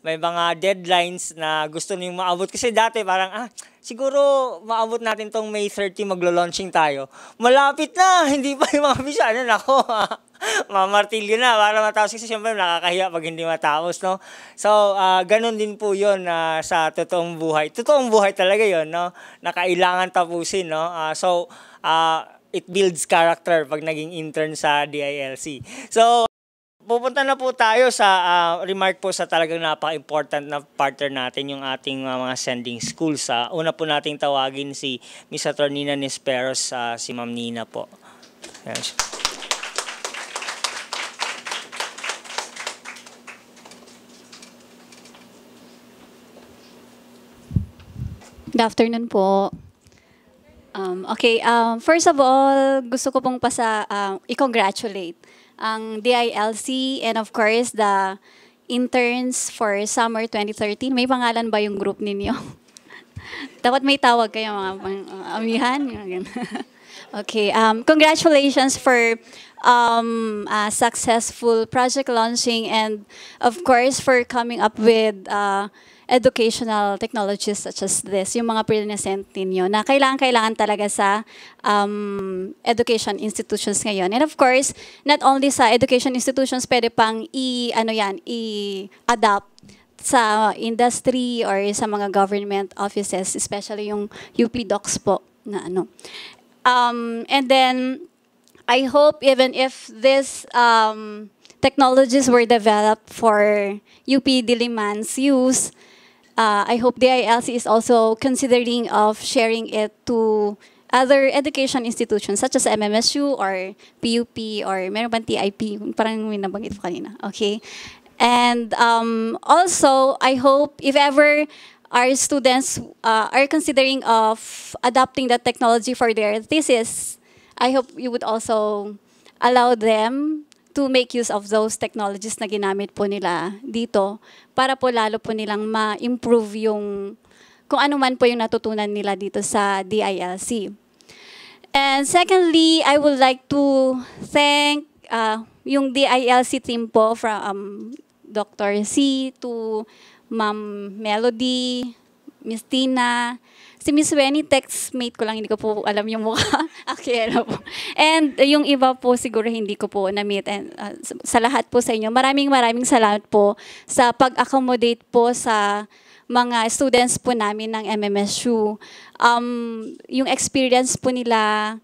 May mga deadlines na gusto niyong maabot. Kasi dati parang, siguro maabot natin tong May 30, maglo-launching tayo. Malapit na, hindi pa yung mga bisa. Nako, mamartilyo na para matapos. Kasi siyempre nakakahiya pag hindi matapos, no? So, ganun din po yun sa totoong buhay. Totoong buhay talaga yun, no? Na kailangan tapusin, no? It builds character pag naging intern sa DILC. So, pupunta na po tayo sa remark po sa talagang napaka-important na partner natin, yung ating mga sending schools. Una po nating tawagin si Miss Attornina Nisperos, si Ma'am Nina po. Yan. Good afternoon po. First of all, gusto ko pong i-congratulate ang DILC and of course the interns for summer 2013. May pangalan ba yung group ninyo? Dapat may tawag kayo mga amihan. Okay, congratulations for a successful project launching and of course for coming up with educational technologies such as this, yung mga present ninyo na kailangan talaga sa education institutions ngayon. And of course, not only sa education institutions, pwede pang i-adapt sa industry or sa mga government offices, especially yung UP Docs po na ano. And then, I hope even if this technologies were developed for UP Diliman's use, I hope DILC is also considering of sharing it to other education institutions such as MMSU or PUP or meron bang TIP? Parang may nabanggit ko kanina. Okay. And also, I hope if ever our students are considering of adopting that technology for their thesis, I hope you would also allow them to make use of those technologies na ginamit po nila dito para po lalo po nilang ma-improve yung kung ano man po yung natutunan nila dito sa DILC. And secondly, I would like to thank yung DILC team po from Dr. C to Ma'am Melody, Miss Tina, si Miss Wenny, textmate ko lang, hindi ko po alam yung mukha. Okay, ano po. And yung iba po siguro hindi ko po na-meet. And sa lahat po sa inyo, maraming salamat po sa pag-accommodate po sa mga students po namin ng MMSU. Yung experience po nila,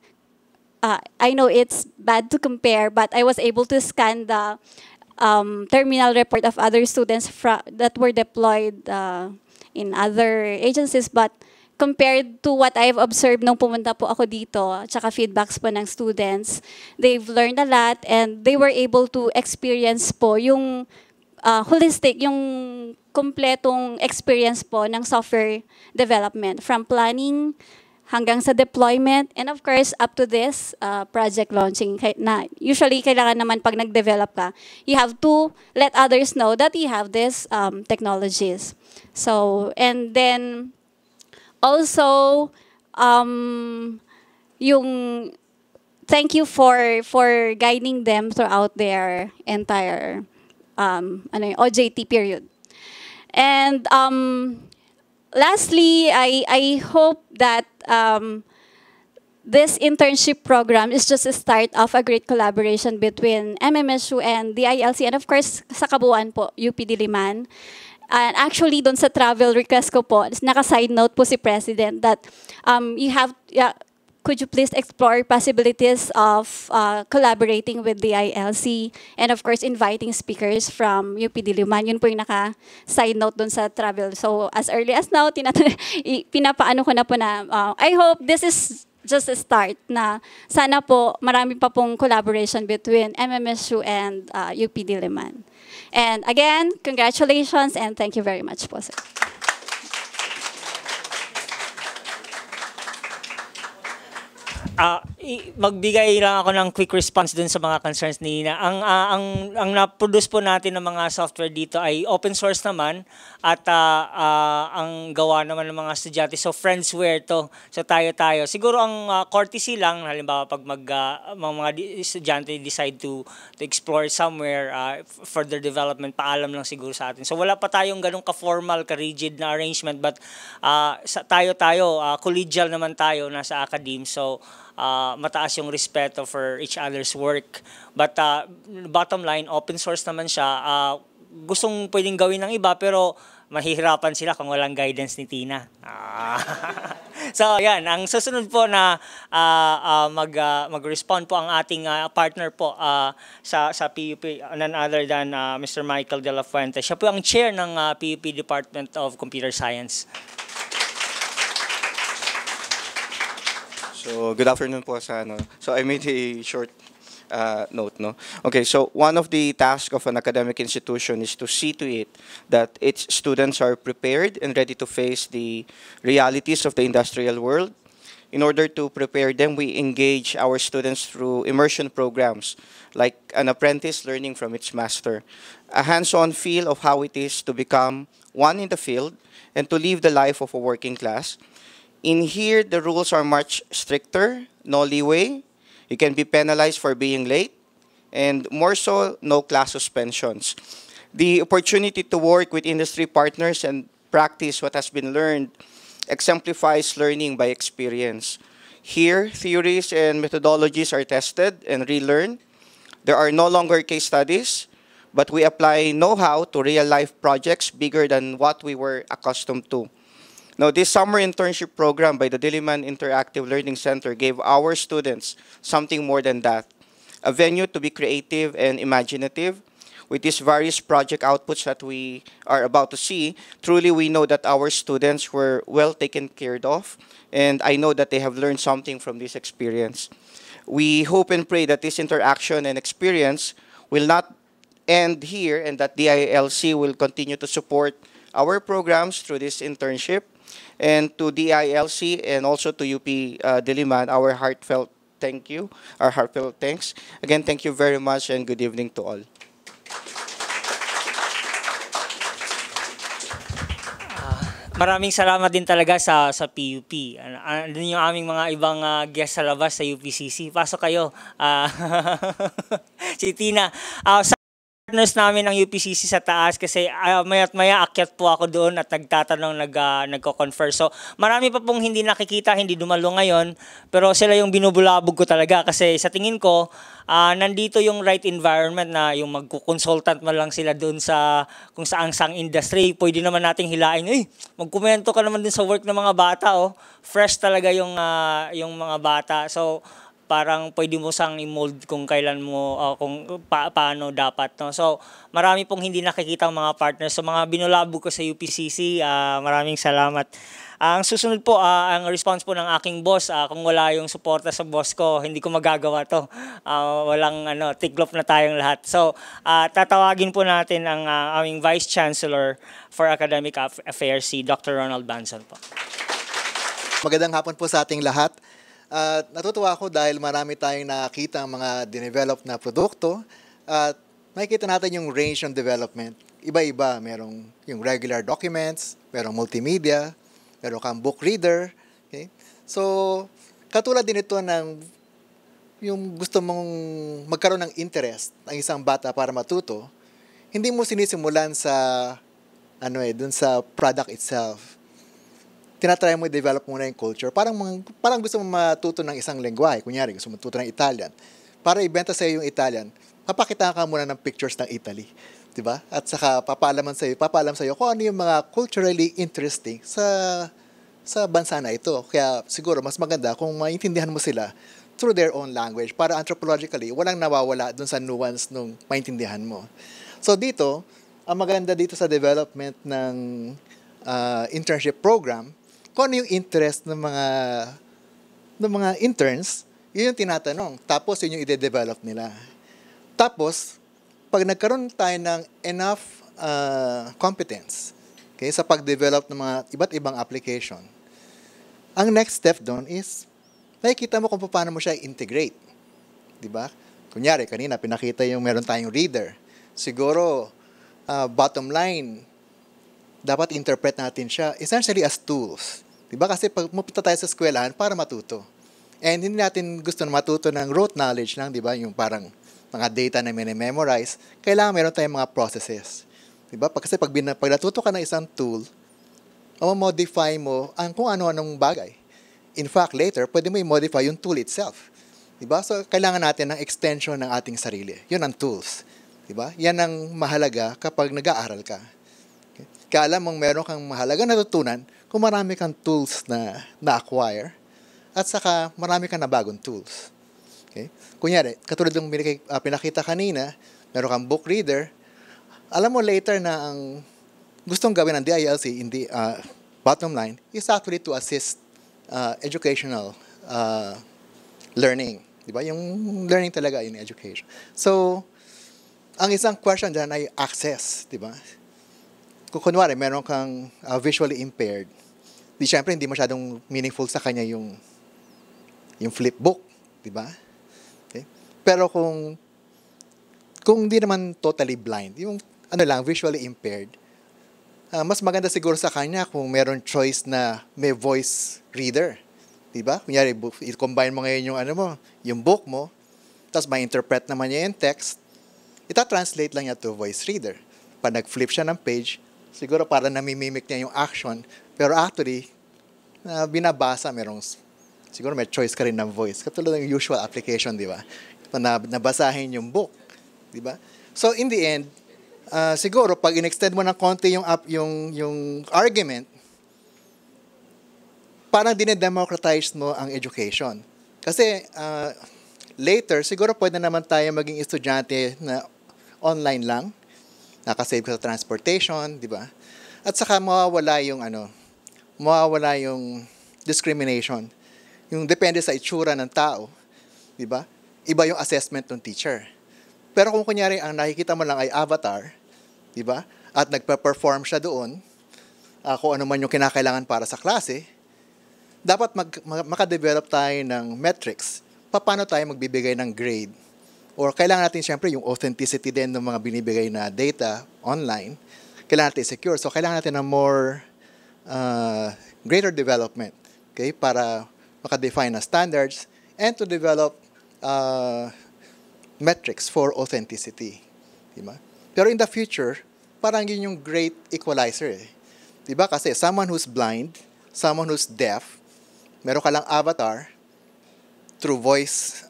I know it's bad to compare, but I was able to scan the terminal report of other students that were deployed in other agencies, but compared to what I've observed nung pumunta po ako dito, tsaka feedbacks po ng students, they've learned a lot and they were able to experience po yung holistic, yung kompletong experience po ng software development from planning hanggang sa deployment and of course up to this project launching na usually kailangan naman pag nag-develop ka, you have to let others know that you have these technologies. So, and then also, yung thank you for guiding them throughout their entire OJT period. And lastly, I hope that this internship program is just a start of a great collaboration between MMSU and DILC and of course sa kabuuan po, UP Diliman. And actually, doon sa travel request ko po, naka-side note po si President that could you please explore possibilities of collaborating with the DILC and of course inviting speakers from UP Diliman. Yun po yung naka-side note doon sa travel. So as early as now, pinapaano ko na po na I hope this is just a start na sana po marami pa pong collaboration between MMSU and UP Diliman. And again, congratulations and thank you very much po, sir. Magbigay lang ako ng quick response dun sa mga concerns ni Nina. Ang na-produce po natin ng mga software dito ay open source naman at ang gawa naman ng mga estudyante. So friendsware to. So tayo. Siguro ang courtesy lang, halimbawa pag mga estudyante decide to explore somewhere for their development, paalam lang siguro sa atin. So wala pa tayong ganun ka-formal, ka-rigid na arrangement, but tayo, collegial naman tayo, nasa academe. So mataas yung respeto for each other's work. But bottom line, open source naman siya. Gustong pwedeng gawin ng iba pero mahihirapan sila kung walang guidance ni Tina. So, yan. Ang susunod po na mag-respond po ang ating partner po sa PUP, none other than Mr. Michael Dela Fuente. Siya po ang chair ng PUP Department of Computer Science. So, good afternoon po sa ano. So, I made a short note, no? Okay, so one of the tasks of an academic institution is to see to it that its students are prepared and ready to face the realities of the industrial world. In order to prepare them, we engage our students through immersion programs, like an apprentice learning from its master, a hands-on feel of how it is to become one in the field and to live the life of a working class. In here, the rules are much stricter, no leeway. You can be penalized for being late, and more so, no class suspensions. The opportunity to work with industry partners and practice what has been learned exemplifies learning by experience. Here, theories and methodologies are tested and relearned. There are no longer case studies, but we apply know-how to real-life projects bigger than what we were accustomed to. Now, this summer internship program by the Diliman Interactive Learning Center gave our students something more than that, a venue to be creative and imaginative. With these various project outputs that we are about to see, truly we know that our students were well taken care of, and I know that they have learned something from this experience. We hope and pray that this interaction and experience will not end here, and that DILC will continue to support our programs through this internship. And to DILC and also to UP Diliman, our heartfelt thank you, our heartfelt thanks. Again, thank you very much and good evening to all. Maraming salamat din talaga sa PUP. Andun yung aming mga ibang guest sa labas sa UPCC. Pasok kayo. Si Tina. Sa partners namin ng UPCC sa taas kasi maya't maya akyat po ako doon at nagtatanong, nagko-confer. So marami pa pong hindi nakikita, hindi dumalo ngayon, pero sila yung binubulabog ko talaga kasi sa tingin ko nandito yung right environment na yung magko-consultant man lang sila doon sa kung saang industry. Pwede naman nating hilain, magkomento ka naman din sa work ng mga bata, fresh talaga yung mga bata. So parang pwede mo sang i-mold kung kailan mo, kung paano dapat. No? So, marami pong hindi nakikita ang mga partners. So, mga binulabog ko sa UPCC, maraming salamat. Ang susunod po, ang response po ng aking boss, kung wala yung suporta sa boss ko, hindi ko magagawa to. Walang tiklop na tayong lahat. So, tatawagin po natin ang aming Vice Chancellor for Academic Affairs, si Dr. Ronald Banson po. Magandang hapon po sa ating lahat. Natutuwa ako dahil marami tayong nakakita ang mga dinevelop na produkto at makikita natin yung range ng development. Iba-iba, merong yung regular documents, merong multimedia, meron kang book reader. Okay? So, katulad din ito ng yung gusto mong magkaroon ng interest ang isang bata para matuto, hindi mo sinisimulan sa dun sa product itself. Tinatry mo i-develop muna yung culture. Parang gusto mo matuto ng isang lengguwahe. Kunyari, gusto mo matuto ng Italian. Para ibenta sa iyo yung Italian, papakita ka muna ng pictures ng Italy. Diba? At saka papaalam sa iyo kung ano yung mga culturally interesting sa bansa na ito. Kaya siguro mas maganda kung maintindihan mo sila through their own language. Para anthropologically, walang nawawala dun sa nuance nung maintindihan mo. So dito, ang maganda dito sa development ng internship program, kung ano yung interest ng mga interns, yun yung tinatanong. Tapos yun yung ide-develop nila. Tapos, pag nagkaroon tayo ng enough competence, okay, sa pag-develop ng mga iba't ibang application, ang next step doon is, nakikita mo kung paano mo siya integrate. Diba? Kunyari, kanina pinakita yung meron tayong reader. Siguro, bottom line, dapat interpret natin siya essentially as tools. Diba? Kasi pag pupunta tayo sa eskwelahan para matuto. And hindi natin gusto na matuto ng rote knowledge lang, diba? Yung parang mga data na memorize. Kailangan meron tayong mga processes. Diba? Kasi pag natuto ka ng isang tool, modify mo kung ano-anong bagay. In fact, later, pwede mo i-modify yung tool itself. Diba? So, kailangan natin ng extension ng ating sarili. Yun ang tools. Diba? Yan ang mahalaga kapag nag-aaral ka. Kaya alam mong meron kang mahalaga natutunan kung marami kang tools na na-acquire at saka marami kang nabagong tools. Okay? Kunyari, katulad ng pinakita kanina, meron kang book reader, alam mo later na ang gustong gawin ng DILC in the bottom line is actually to assist educational learning. Diba? Yung learning talaga in education. So, ang isang question dyan ay access. Diba? Kung kunwari, meron kang visually impaired, syempre hindi masyadong meaningful sa kanya yung flipbook. Diba? Okay? Pero kung di naman totally blind, yung visually impaired, mas maganda siguro sa kanya kung meron choice na may voice reader. Diba? Kunyari, i-combine mo ngayon yung book mo, tapos ma-interpret naman niya yung text, ita-translate lang niya to voice reader. Pag nag-flip siya ng page, siguro para namimimic niya yung action, pero actually, binabasa, siguro may choice ka rin ng voice. Katulad ng usual application, di ba? Nabasahin yung book. Di ba? So, in the end, siguro, pag in-extend mo ng konti yung argument, parang dinedemocratize mo ang education. Kasi, later, siguro pwede naman tayo maging estudyante na online lang, nakasave ka sa transportation, di ba? At saka mawawala yung discrimination. Yung depende sa itsura ng tao, di ba? Iba yung assessment ng teacher. Pero kung kunyari ang nakikita mo lang ay avatar, di ba? At nagpa-perform siya doon, kung ano man yung kinakailangan para sa klase, dapat makadevelop tayo ng metrics. Paano tayo magbibigay ng grade? Or kailangan natin siyempre yung authenticity din ng mga binibigay na data online. Kailangan natin secure. So kailangan natin ng more greater development, okay, para makadefine na standards and to develop metrics for authenticity. Diba? Pero in the future, parang yun yung great equalizer. Diba? Kasi someone who's blind, someone who's deaf, meron ka lang avatar, through voice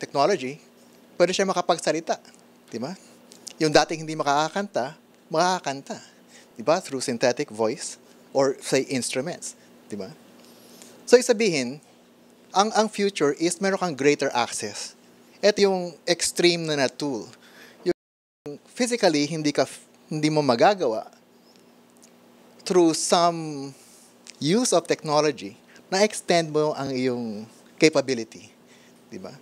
technology, pwede siya makapagsalita. Diba? Yung dating hindi makakanta. Diba? Through synthetic voice or say instruments. Diba? So, sabihin, ang future is meron kang greater access. Ito yung extreme na tool. Yung physically, hindi mo magagawa through some use of technology na extend mo ang iyong capability. Diba?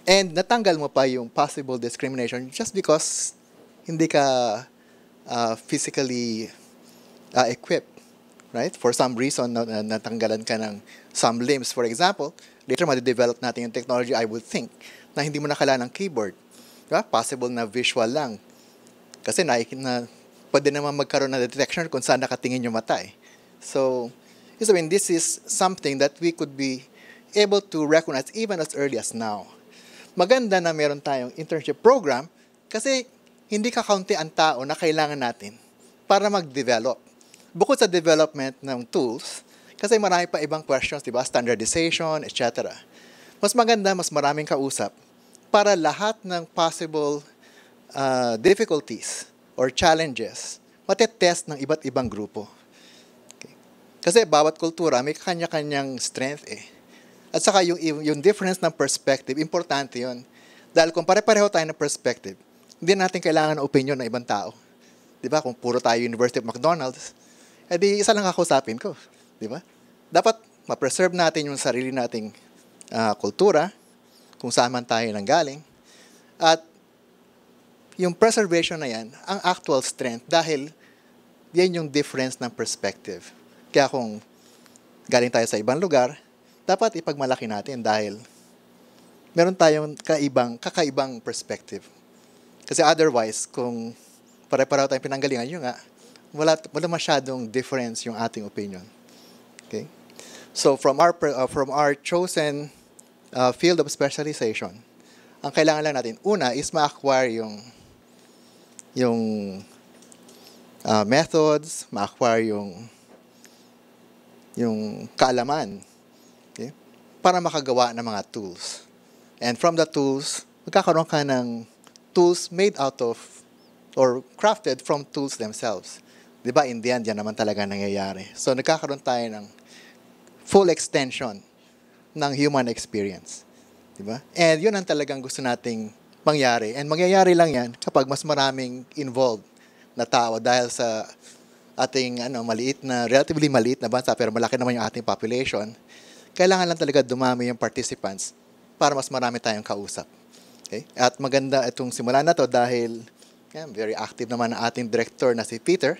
And natanggal mo pa yung possible discrimination just because hindi ka physically equipped. Right? For some reason, natanggalan ka ng some limbs. For example, later ma-develop natin yung technology, I would think, na hindi mo nakailangan ng keyboard. Diba? Possible na visual lang. Kasi pwede naman magkaroon ng detection kung saan nakatingin yung mata. So, this is something that we could be able to recognize even as early as now. Maganda na meron tayong internship program kasi hindi kakaunti ang tao na kailangan natin para mag-develop. Bukod sa development ng tools, kasi marami pa ibang questions, diba? Standardization, etc. Mas maganda, mas maraming kausap para lahat ng possible difficulties or challenges matetest ng iba't ibang grupo. Okay. Kasi bawat kultura may kanya-kanyang strength . At saka yung difference ng perspective, importante yun. Dahil kung pare-pareho tayo ng perspective, hindi natin kailangan ng opinion ng ibang tao. Diba? Kung puro tayo University of McDonald's, edi isa lang kakausapin ko. Diba? Dapat ma-preserve natin yung sarili nating kultura, kung saan man tayo nanggaling. At yung preservation na yan, ang actual strength, dahil yan yung difference ng perspective. Kaya kung galing tayo sa ibang lugar, dapat ipagmalaki natin dahil meron tayong kakaibang perspective. Kasi otherwise, kung pare-pareho tayong pinanggalingan, yun nga, wala masyadong difference yung ating opinion. Okay? So from our chosen field of specialization, ang kailangan lang natin, una is ma-acquire yung methods, ma-acquire yung kaalaman, okay? Para makagawa ng mga tools. And from the tools, magkakaroon ka ng tools made out of or crafted from tools themselves. Di ba, in the end, yan naman talaga nangyayari. So, nagkakaroon tayo ng full extension ng human experience. Di ba? And yun ang talagang gusto nating mangyari. And mangyayari lang yan kapag mas maraming involved na tao dahil sa ating relatively maliit na bansa pero malaki naman yung ating population, kailangan lang talaga dumami yung participants para mas marami tayong kausap. Okay? At maganda itong simula na to dahil very active naman ang ating director na si Peter.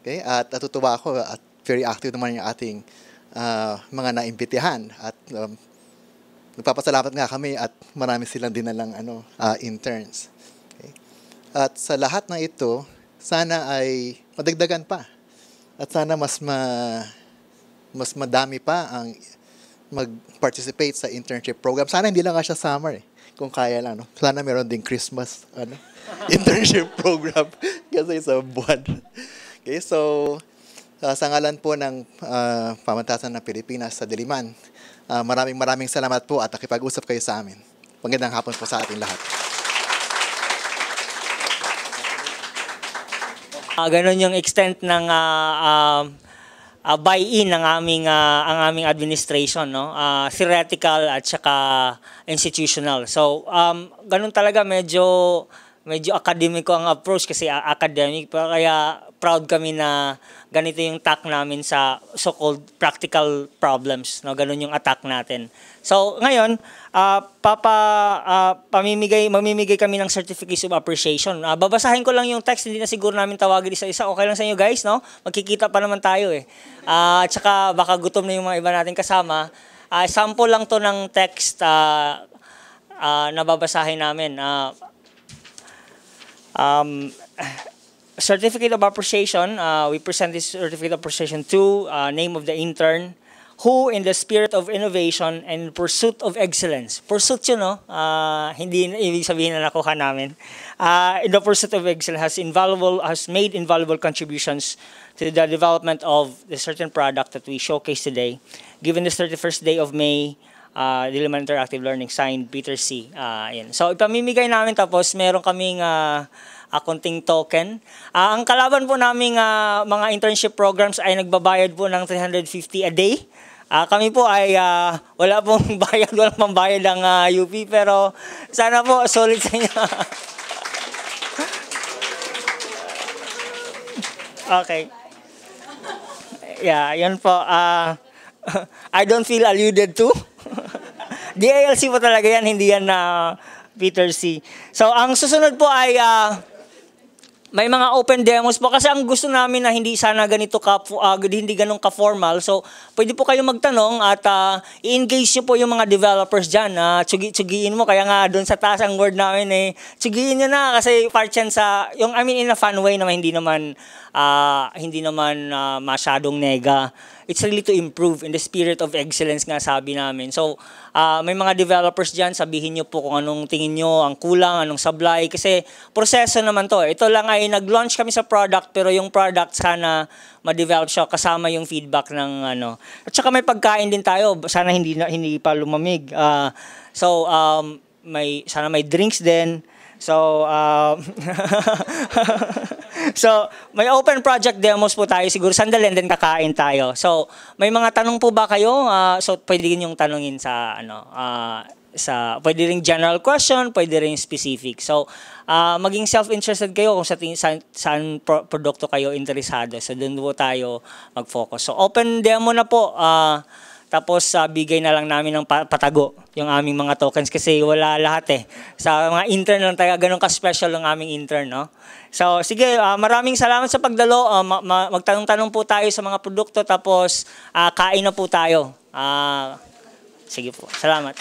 Okay? At natutuwa ako at very active naman yung ating mga naimbitihan. At nagpapasalamat nga kami at marami silang dinalang interns. Okay? At sa lahat ng ito, sana ay madagdagan pa. At sana mas madami pa ang mag-participate sa internship program. Sana hindi lang nga siya summer kung kaya lang. No? Sana meron ding Christmas internship program kasi sa buwan. Okay, so sa ngalan po ng Pamantasan ng Pilipinas sa Diliman, maraming salamat po at nakipag-usap kayo sa amin. Magandang hapon po sa ating lahat. Ganon yung extent ng buy-in ng ang aming administration, no? Theoretical at saka institutional. So ganon talaga medyo akademiko ang approach kasi academic, pero kaya proud kami na ganito yung tack namin sa so-called practical problems, no? Ganon yung attack natin. So ngayon, mamimigay kami ng certificates of appreciation. Babasahin ko lang yung text, hindi na siguro namin tawagin isa-isa. Okay lang sa inyo guys, no? Magkikita pa naman tayo eh. At saka baka gutom na yung mga iba natin kasama. Sample lang to ng text na babasahin namin. Certificate of appreciation, we present this certificate of appreciation to name of the intern who in the spirit of innovation and pursuit of excellence, pursuit yun, no? Hindi ibig sabihin na nakuha namin, in the pursuit of excellence has made invaluable contributions to the development of the certain product that we showcase today. Given the 31st day of May, Diliman Interactive Learning, signed Peter C. Yan. So ipamimigay namin tapos meron kaming accounting token. Ang kalaban po naming mga internship programs ay nagbabayad po ng 350 a day. Kami po ay wala pong bayad, walang pambayad ang UP, pero sana po solid sa inyo. Okay. Yeah, yan po. I don't feel alluded to. DILC po talaga yan, hindi yan Peter C. So, ang susunod po ay may mga open demos po kasi ang gusto namin na hindi sana ganito hindi ganun ka-formal. So, pwede po kayo magtanong at i-engage nyo po yung mga developers dyan. Tsugiin mo, kaya nga doon sa taas ang word namin tsugiin nyo na kasi part yan sa, in a fun way naman, hindi naman masyadong nega. It's really to improve in the spirit of excellence nga sabi namin. So, may mga developers dyan, sabihin nyo po kung anong tingin nyo, ang kulang, anong sablay. Kasi proseso naman to. Ito lang ay nag-launch kami sa product, pero yung product sana ma-develop siya kasama yung feedback ng At saka may pagkain din tayo, sana hindi pa lumamig. Sana may drinks din. So, so, may open project demos po tayo. Siguro sandali and then kakain tayo. So, may mga tanong po ba kayo? So, pwede yung tanongin sa, pwede ring general question, pwede ring specific. So, maging self-interested kayo kung saan produkto kayo interesado. So, doon po tayo mag-focus. So, open demo na po. Tapos bigay na lang namin ng patago yung aming mga tokens kasi wala lahat Sa mga intern lang tayo, ganun ka-special ang aming intern, no? So sige, maraming salamat sa pagdalo. Magtanong-tanong po tayo sa mga produkto tapos kain na po tayo. Sige po, salamat.